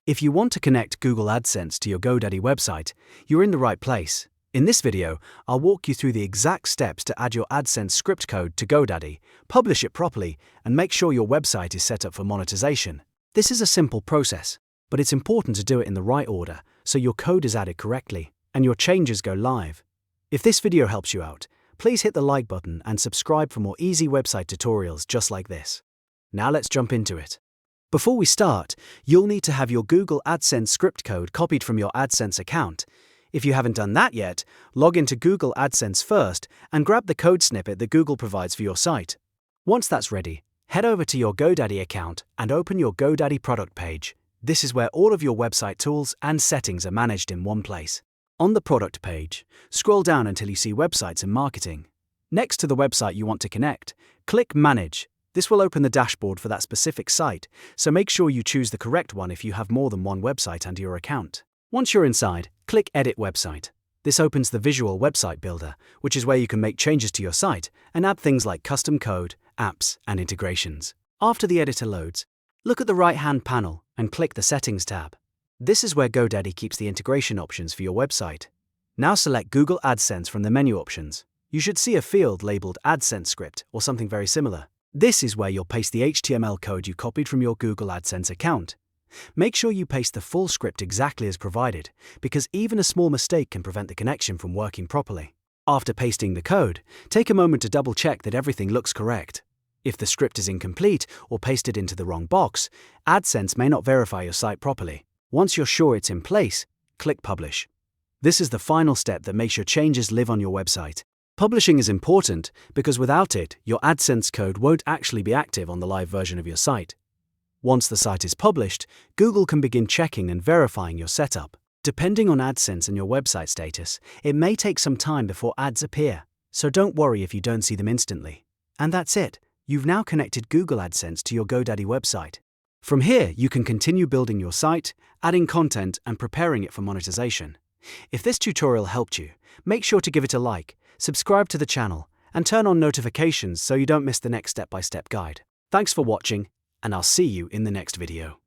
If you want to connect Google AdSense to your GoDaddy website, you're in the right place. In this video, I'll walk you through the exact steps to add your AdSense script code to GoDaddy, publish it properly, and make sure your website is set up for monetization. This is a simple process, but it's important to do it in the right order so your code is added correctly and your changes go live. If this video helps you out, please hit the like button and subscribe for more easy website tutorials just like this. Now let's jump into it. Before we start, you'll need to have your Google AdSense script code copied from your AdSense account. If you haven't done that yet, log into Google AdSense first and grab the code snippet that Google provides for your site. Once that's ready, head over to your GoDaddy account and open your GoDaddy product page. This is where all of your website tools and settings are managed in one place. On the product page, scroll down until you see Websites and Marketing. Next to the website you want to connect, click Manage. This will open the dashboard for that specific site, so make sure you choose the correct one if you have more than one website under your account. Once you're inside, click Edit Website. This opens the Visual Website Builder, which is where you can make changes to your site and add things like custom code, apps, and integrations. After the editor loads, look at the right-hand panel and click the Settings tab. This is where GoDaddy keeps the integration options for your website. Now select Google AdSense from the menu options. You should see a field labeled AdSense script or something very similar. This is where you'll paste the HTML code you copied from your Google AdSense account. Make sure you paste the full script exactly as provided, because even a small mistake can prevent the connection from working properly. After pasting the code, take a moment to double-check that everything looks correct. If the script is incomplete or pasted into the wrong box, AdSense may not verify your site properly. Once you're sure it's in place, click Publish. This is the final step that makes your changes live on your website. Publishing is important because without it, your AdSense code won't actually be active on the live version of your site. Once the site is published, Google can begin checking and verifying your setup. Depending on AdSense and your website status, it may take some time before ads appear, so don't worry if you don't see them instantly. And that's it. You've now connected Google AdSense to your GoDaddy website. From here, you can continue building your site, adding content, and preparing it for monetization. If this tutorial helped you, make sure to give it a like, subscribe to the channel, and turn on notifications so you don't miss the next step-by-step guide. Thanks for watching, and I'll see you in the next video.